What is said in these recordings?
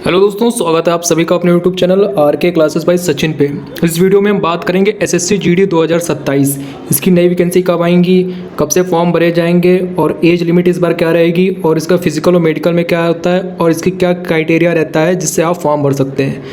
Hello दोस्तों, स्वागत है आप सभी का अपने यूट्यूब चैनल आर के क्लासेस बाय सचिन पे। इस वीडियो में हम बात करेंगे एसएससी जीडी 2027। इसकी नई वैकेंसी कब आएंगी, कब से फॉर्म भरे जाएंगे और एज लिमिट इस बार क्या रहेगी और इसका फिजिकल और मेडिकल में क्या होता है और इसकी क्या क्राइटेरिया रहता है जिससे आप फॉर्म भर सकते हैं।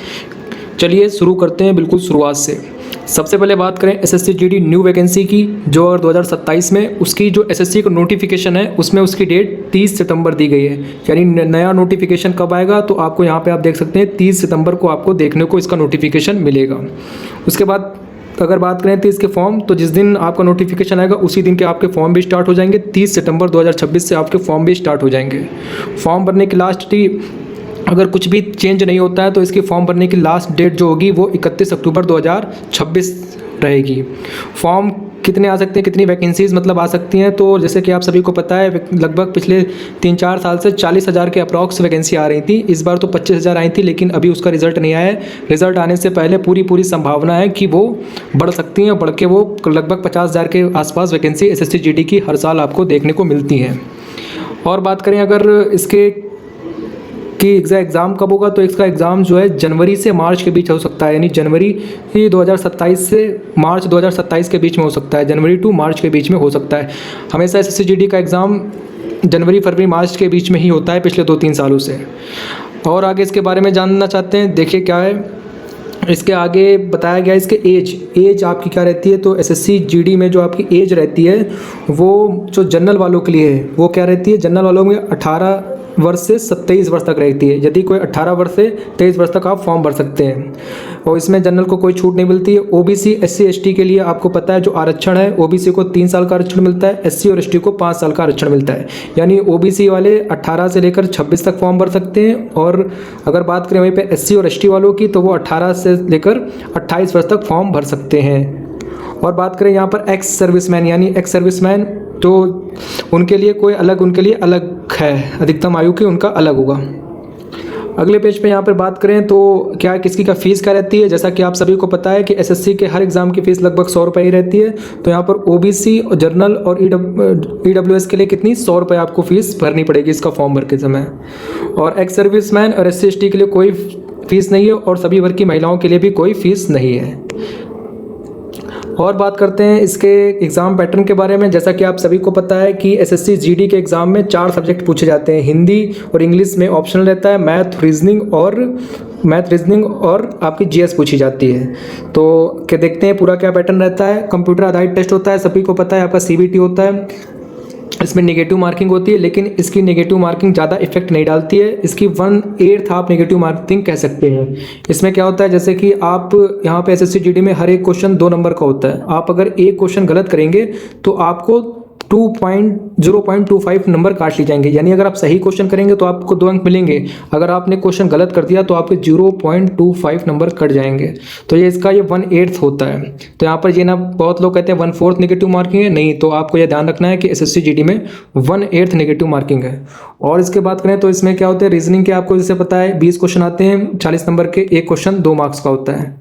चलिए शुरू करते हैं बिल्कुल शुरुआत से। सबसे पहले बात करें एसएससी जीडी न्यू वैकेंसी की जो 2027 में उसकी जो एसएससी का नोटिफिकेशन है उसमें उसकी डेट 30 सितंबर दी गई है। यानी नया नोटिफिकेशन कब आएगा तो आपको यहाँ पे आप देख सकते हैं 30 सितंबर को आपको देखने को इसका नोटिफिकेशन मिलेगा। उसके बाद अगर बात करें 30 के फॉर्म तो जिस दिन आपका नोटिफिकेशन आएगा उसी दिन के आपके फॉर्म भी स्टार्ट हो जाएंगे। 30 सितंबर 2026 से आपके फॉर्म भी स्टार्ट हो जाएंगे। फॉर्म भरने की लास्ट अगर कुछ भी चेंज नहीं होता है तो इसकी फॉर्म भरने की लास्ट डेट जो होगी वो 31 अक्टूबर 2026 रहेगी। फॉर्म कितने आ सकते हैं, कितनी वैकेंसीज़ मतलब आ सकती हैं, तो जैसे कि आप सभी को पता है लगभग पिछले 3-4 साल से 40,000 के अप्रॉक्स वैकेंसी आ रही थी। इस बार तो 25,000 आई थी लेकिन अभी उसका रिजल्ट नहीं आया है। रिजल्ट आने से पहले पूरी संभावना है कि वो बढ़ सकती हैं, बढ़ के वो लगभग 50,000 के आसपास वैकेंसी एसएससी जीडी की हर साल आपको देखने को मिलती है। और बात करें अगर इसके कि एग्ज़ाम कब होगा तो इसका एग्ज़ाम जो है जनवरी से मार्च के बीच हो सकता है। यानी जनवरी 2027 से मार्च 2027 के बीच में हो सकता है। जनवरी टू मार्च के बीच में हो सकता है। हमेशा एसएससी जीडी का एग्ज़ाम जनवरी फरवरी मार्च के बीच में ही होता है पिछले 2-3 सालों से। और आगे इसके बारे में जानना चाहते हैं, देखिए क्या है इसके आगे बताया गया। इसके एज आपकी क्या रहती है तो एसएससी जीडी में जो आपकी एज रहती है वो जो जनरल वालों के लिए है वो क्या रहती है। जनरल वालों में 18 वर्ष से 27 वर्ष तक रहती है। यदि कोई 18 वर्ष से 23 वर्ष तक आप फॉर्म भर सकते हैं और इसमें जनरल को कोई छूट नहीं मिलती है। ओबीसी एससी एसटी के लिए आपको पता है जो आरक्षण है, ओबीसी को 3 साल का आरक्षण मिलता है, एससी और एसटी को 5 साल का आरक्षण मिलता है। यानी ओबीसी वाले 18 से लेकर 26 तक फॉर्म भर सकते हैं और अगर बात करें वहीं पे एससी और एसटी वालों की तो वो 18 से लेकर 28 वर्ष तक फॉर्म भर सकते हैं। और बात करें यहाँ पर एक्स सर्विसमैन, यानी एक्स सर्विसमैन तो उनके लिए अलग है, अधिकतम आयु की उनका अलग होगा। अगले पेज पे यहाँ पर बात करें तो क्या किसकी का फीस क्या रहती है। जैसा कि आप सभी को पता है कि एसएससी के हर एग्ज़ाम की फ़ीस लगभग 100 रुपये ही रहती है। तो यहाँ पर ओबीसी और जर्नल और ईडब्ल्यूएस के लिए कितनी 100 रुपये आपको फ़ीस भरनी पड़ेगी इसका फॉर्म भर के समय। और एक्स सर्विसमैन और एससी एसटी के लिए कोई फ़ीस नहीं है और सभी वर्ग की महिलाओं के लिए भी कोई फ़ीस नहीं है। और बात करते हैं इसके एग्ज़ाम पैटर्न के बारे में। जैसा कि आप सभी को पता है कि एसएससी जीडी के एग्ज़ाम में 4 सब्जेक्ट पूछे जाते हैं। हिंदी और इंग्लिश में ऑप्शनल रहता है, मैथ रीजनिंग और आपकी जीएस पूछी जाती है। तो क्या देखते हैं पूरा क्या पैटर्न रहता है। कंप्यूटर आधारित टेस्ट होता है, सभी को पता है आपका सीबीटी होता है। इसमें नेगेटिव मार्किंग होती है लेकिन इसकी नेगेटिव मार्किंग ज़्यादा इफेक्ट नहीं डालती है। इसकी 1/8 आप नेगेटिव मार्किंग कह सकते हैं। इसमें क्या होता है जैसे कि आप यहाँ पे एसएससी जीडी में हर एक क्वेश्चन 2 नंबर का होता है। आप अगर एक क्वेश्चन गलत करेंगे तो आपको 0.25 नंबर काट ली जाएंगे। यानी अगर आप सही क्वेश्चन करेंगे तो आपको 2 अंक मिलेंगे, अगर आपने क्वेश्चन गलत कर दिया तो आपके 0.25 नंबर कट जाएंगे। तो ये इसका 1/8 होता है। तो यहाँ पर ये ना बहुत लोग कहते हैं 1/4 नेगेटिव मार्किंग है, नहीं, तो आपको ये ध्यान रखना है कि एसएससी जीडी में 1/8 नेगेटिव मार्किंग है। और इसके बात करें तो इसमें क्या होता है, रीजनिंग के आपको जैसे पता है 20 क्वेश्चन आते हैं, 40 नंबर के, एक क्वेश्चन 2 मार्क्स का होता है।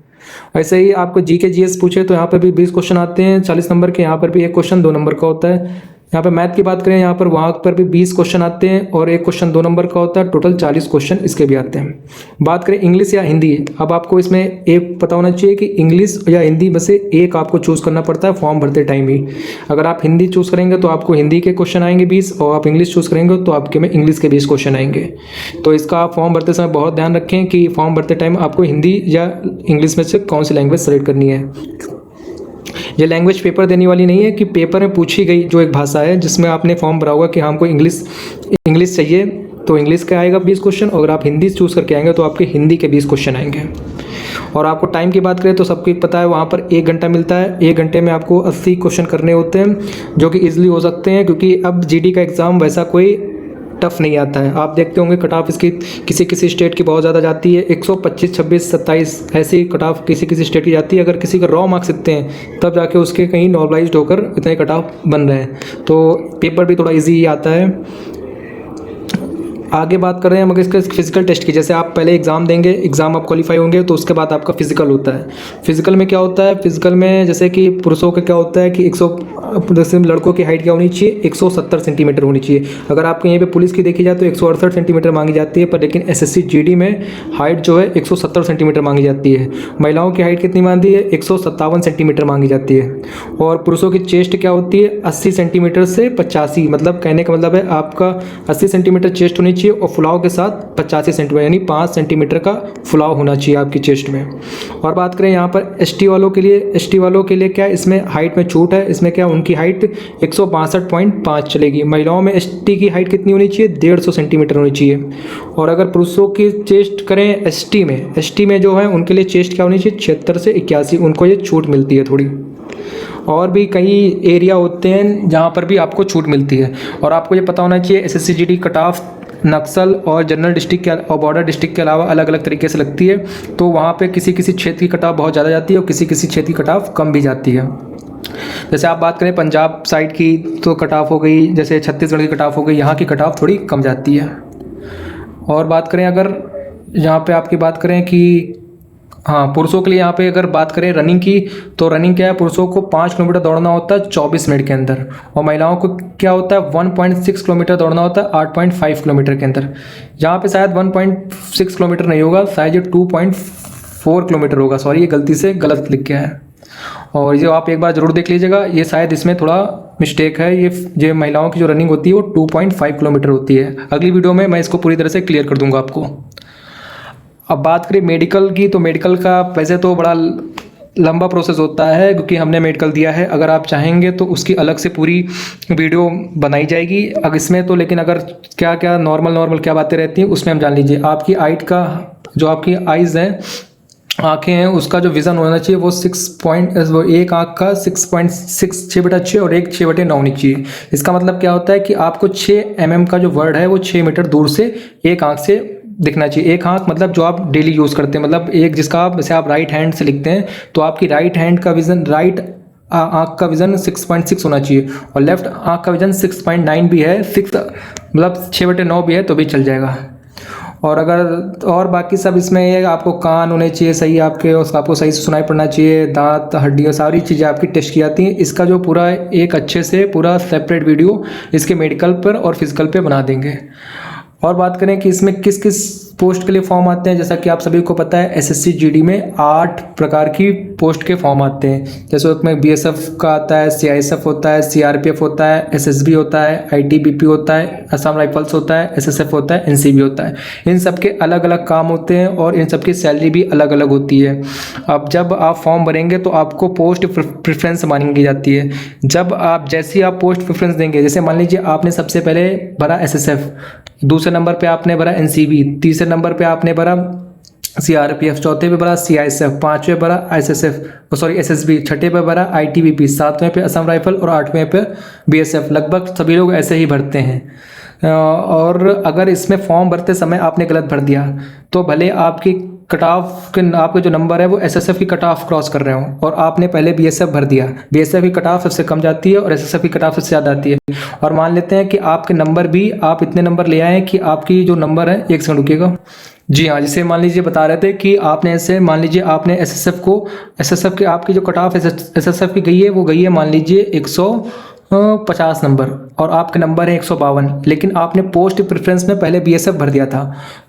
ऐसे ही आपको जीके जीएस पूछे तो यहाँ पर भी 20 क्वेश्चन आते हैं, 40 नंबर के, यहाँ पर भी एक क्वेश्चन 2 नंबर का होता है। यहाँ पे मैथ की बात करें यहाँ पर वहाँ पर भी 20 क्वेश्चन आते हैं और एक क्वेश्चन 2 नंबर का होता है। टोटल 40 क्वेश्चन इसके भी आते हैं। बात करें इंग्लिश या हिंदी, अब आपको इसमें एक पता होना चाहिए कि इंग्लिश या हिंदी में से एक आपको चूज़ करना पड़ता है फॉर्म भरते टाइम ही। अगर आप हिंदी चूज़ करेंगे तो आपको हिंदी के क्वेश्चन आएंगे 20 और आप इंग्लिश चूज़ करेंगे तो आपके में इंग्लिश के 20 क्वेश्चन आएंगे। तो इसका आप फॉर्म भरते समय बहुत ध्यान रखें कि फॉर्म भरते टाइम आपको हिंदी या इंग्लिश में से कौन सी लैंग्वेज सेलेक्ट करनी है। ये लैंग्वेज पेपर देने वाली नहीं है कि पेपर में पूछी गई जो एक भाषा है जिसमें आपने फॉर्म भरा होगा कि हमको इंग्लिश चाहिए तो इंग्लिश का आएगा 20 क्वेश्चन, और अगर आप हिंदी चूज़ करके आएंगे तो आपके हिंदी के 20 क्वेश्चन आएंगे। और आपको टाइम की बात करें तो सबको पता है वहाँ पर 1 घंटा मिलता है। 1 घंटे में आपको 80 क्वेश्चन करने होते हैं जो कि ईजिली हो सकते हैं, क्योंकि अब जीडी का एग्ज़ाम वैसा कोई टफ नहीं आता है। आप देखते होंगे कट ऑफ इसकी किसी स्टेट की बहुत ज़्यादा जाती है, 125, 26, 27 ऐसी कट ऑफ किसी स्टेट की जाती है। अगर किसी का रॉ मार्क्स इतने हैं तब जाके उसके कहीं नॉर्मलाइज्ड होकर इतने कट ऑफ बन रहे हैं। तो पेपर भी थोड़ा इजी आता है। आगे बात कर रहे हैं हम अगर इसके फिजिकल टेस्ट की। जैसे आप पहले एग्ज़ाम देंगे, एग्ज़ाम आप क्वालिफाई होंगे तो उसके बाद आपका फिजिकल होता है। फिजिकल में क्या होता है, फिजिकल में जैसे कि पुरुषों का क्या होता है कि 100, जैसे लड़कों की हाइट क्या होनी चाहिए, 170 सेंटीमीटर होनी चाहिए। अगर आपके यहीं पे पुलिस की देखी जाए तो 168 सेंटीमीटर मांगी जाती है, पर लेकिन एसएससी जीडी में हाइट जो है 170 सेंटीमीटर मांगी जाती है। महिलाओं की हाइट कितनी मांगी है, 157 सेंटीमीटर मांगी जाती है। और पुरुषों की चेस्ट क्या होती है, 80 सेंटीमीटर से 85, मतलब कहने का मतलब है आपका 80 सेंटीमीटर चेस्ट होनी चाहिए और फुलाव के साथ 85 सेंटीमीटर, यानी 5 सेंटीमीटर का फुलाव होना चाहिए आपकी चेस्ट में। और बात करें यहाँ पर एसटी वालों के लिए, एसटी वालों के लिए क्या इसमें हाइट में छूट है। इसमें क्या उनकी हाइट 162.5 चलेगी। महिलाओं में एसटी की हाइट कितनी होनी चाहिए, 150 सेंटीमीटर होनी चाहिए। और अगर पुरुषों की चेस्ट करें एसटी में जो है उनके लिए चेस्ट क्या होनी चाहिए, 76 से 81, उनको ये छूट मिलती है थोड़ी। और भी कई एरिया होते हैं जहाँ पर भी आपको छूट मिलती है। और आपको ये पता होना चाहिए एसएससी जीडी कट ऑफ नक्सल और जनरल डिस्ट्रिक्ट के और बॉर्डर डिस्ट्रिक्ट के अलावा अलग अलग तरीके से लगती है। तो वहाँ पे किसी किसी क्षेत्र की कट ऑफ बहुत ज़्यादा जाती है और किसी किसी क्षेत्र की कट ऑफ कम भी जाती है। जैसे आप बात करें पंजाब साइड की तो कट ऑफ हो गई, जैसे छत्तीसगढ़ की कट ऑफ हो गई, यहाँ की कट ऑफ थोड़ी कम जाती है। और बात करें अगर यहाँ पे आपकी बात करें कि हाँ, पुरुषों के लिए यहाँ पे अगर बात करें रनिंग की तो रनिंग क्या है, पुरुषों को 5 किलोमीटर दौड़ना होता है 24 मिनट के अंदर, और महिलाओं को क्या होता है 1.6 किलोमीटर दौड़ना होता है 8.5 किलोमीटर के अंदर। यहाँ पे शायद 1.6 किलोमीटर नहीं होगा, शायद ये 2.4 किलोमीटर होगा। सॉरी, ये गलती से गलत लिख गया है, और ये आप एक बार ज़रूर देख लीजिएगा, ये शायद इसमें थोड़ा मिस्टेक है। ये महिलाओं की जो रनिंग होती है वो 2.5 किलोमीटर होती है। अगली वीडियो में मैं इसको पूरी तरह से क्लियर कर दूंगा आपको। अब बात करें मेडिकल की तो मेडिकल का वैसे तो बड़ा लंबा प्रोसेस होता है क्योंकि हमने मेडिकल दिया है। अगर आप चाहेंगे तो उसकी अलग से पूरी वीडियो बनाई जाएगी अगर इसमें तो, लेकिन अगर क्या क्या नॉर्मल क्या बातें रहती हैं उसमें हम जान लीजिए। आपकी हाइट का जो आपकी आइज़ हैं, आँखें हैं, उसका जो विज़न होना चाहिए वो वो एक आँख का 6.6 और एक 6/9 होनी चाहिए। इसका मतलब क्या होता है कि आपको 6 mm का जो वर्ड है वो 6 मीटर दूर से एक आँख से दिखना चाहिए। एक आँख मतलब जो आप डेली यूज़ करते हैं, मतलब एक जिसका आप जैसे आप राइट हैंड से लिखते हैं तो आपकी राइट हैंड का विज़न, राइट आँख का विज़न 6.6 होना चाहिए, और लेफ्ट आँख का विज़न 6.9 भी है, 6 मतलब 6/9 भी है तो भी चल जाएगा। और अगर और बाकी सब इसमें ये आपको कान होने चाहिए सही आपके, और आपको सही से सुनाई पड़ना चाहिए, दांत, हड्डियाँ, सारी चीज़ें आपकी टेस्ट की जाती हैं। इसका जो पूरा एक अच्छे से पूरा सेपरेट वीडियो इसके मेडिकल पर और फिजिकल पे बना देंगे। और बात करें कि इसमें किस किस पोस्ट के लिए फॉर्म आते हैं, जैसा कि आप सभी को पता है एसएससी जीडी में 8 प्रकार की पोस्ट के फॉर्म आते हैं। जैसे उसमें बीएसएफ का आता है, सीआईएसएफ होता है, सीआरपीएफ होता है, एसएसबी होता है, आईटीबीपी होता है, असम राइफल्स होता है, एसएसएफ होता है, एनसीबी होता है। इन सब के अलग अलग काम होते हैं और इन सब की सैलरी भी अलग अलग होती है। अब जब आप फॉर्म भरेंगे तो आपको पोस्ट प्रेफरेंस मांगी जाती है। जब आप जैसे आप पोस्ट प्रेफरेंस देंगे, जैसे मान लीजिए आपने सबसे पहले भरा एसएसएफ, दूसरे नंबर पे आपने भरा एनसीबी, तीसरे नंबर पे आपने भरा सीआरपीएफ, चौथे पे भरा सीआईएसएफ, पांचवें भरा एसएसबी, छठे पे भरा आईटीबीपी, सातवें पे असम राइफल और आठवें पे बीएसएफ। लगभग सभी लोग ऐसे ही भरते हैं। और अगर इसमें फॉर्म भरते समय आपने गलत भर दिया तो भले आपकी कट ऑफ के आपके जो नंबर है वो एसएसएफ की कट ऑफ क्रॉस कर रहे हो और आपने पहले बीएसएफ भर दिया, बीएसएफ की कट ऑफ सबसे कम जाती है और एसएसएफ की कट ऑफ सबसे ज़्यादा आती है। और मान लेते हैं कि आपके नंबर भी आप इतने नंबर ले आए कि आपकी जो नंबर है, एक सेकंड रुकिएगा, जी हाँ, जैसे मान लीजिए बता रहे थे कि आपने ऐसे मान लीजिए आपने एसएसएफ की आपकी जो कट ऑफ एसएसएफ की गई है वो गई है मान लीजिए 150 नंबर और आपके नंबर है 152, लेकिन आपने पोस्ट प्रेफरेंस में पहले बीएसएफ भर दिया था,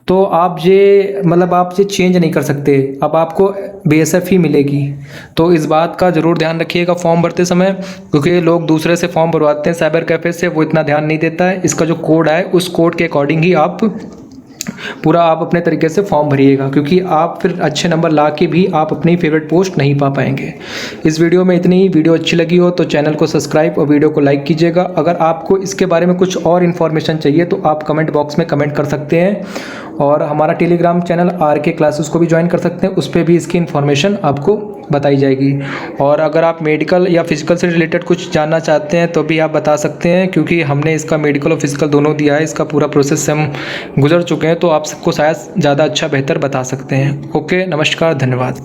तो आप ये चेंज नहीं कर सकते, अब आपको बीएसएफ ही मिलेगी। तो इस बात का ज़रूर ध्यान रखिएगा फॉर्म भरते समय, क्योंकि लोग दूसरे से फॉर्म भरवाते हैं साइबर कैफ़े से, वो इतना ध्यान नहीं देता है। इसका जो कोड है उस कोड के अकॉर्डिंग ही आप अपने तरीके से फॉर्म भरिएगा, क्योंकि आप फिर अच्छे नंबर ला के भी आप अपनी फेवरेट पोस्ट नहीं पा पाएंगे। इस वीडियो में इतनी ही। वीडियो अच्छी लगी हो तो चैनल को सब्सक्राइब और वीडियो को लाइक कीजिएगा। अगर आपको इसके बारे में कुछ और इन्फॉर्मेशन चाहिए तो आप कमेंट बॉक्स में कमेंट कर सकते हैं, और हमारा टेलीग्राम चैनल RK क्लासेस को भी ज्वाइन कर सकते हैं, उस पर भी इसकी इन्फॉर्मेशन आपको बताई जाएगी। और अगर आप मेडिकल या फिजिकल से रिलेटेड कुछ जानना चाहते हैं तो भी आप बता सकते हैं, क्योंकि हमने इसका मेडिकल और फिजिकल दोनों दिया है, इसका पूरा प्रोसेस से हम गुजर चुके हैं, तो आप सबको शायद ज़्यादा अच्छा बेहतर बता सकते हैं। ओके, नमस्कार, धन्यवाद।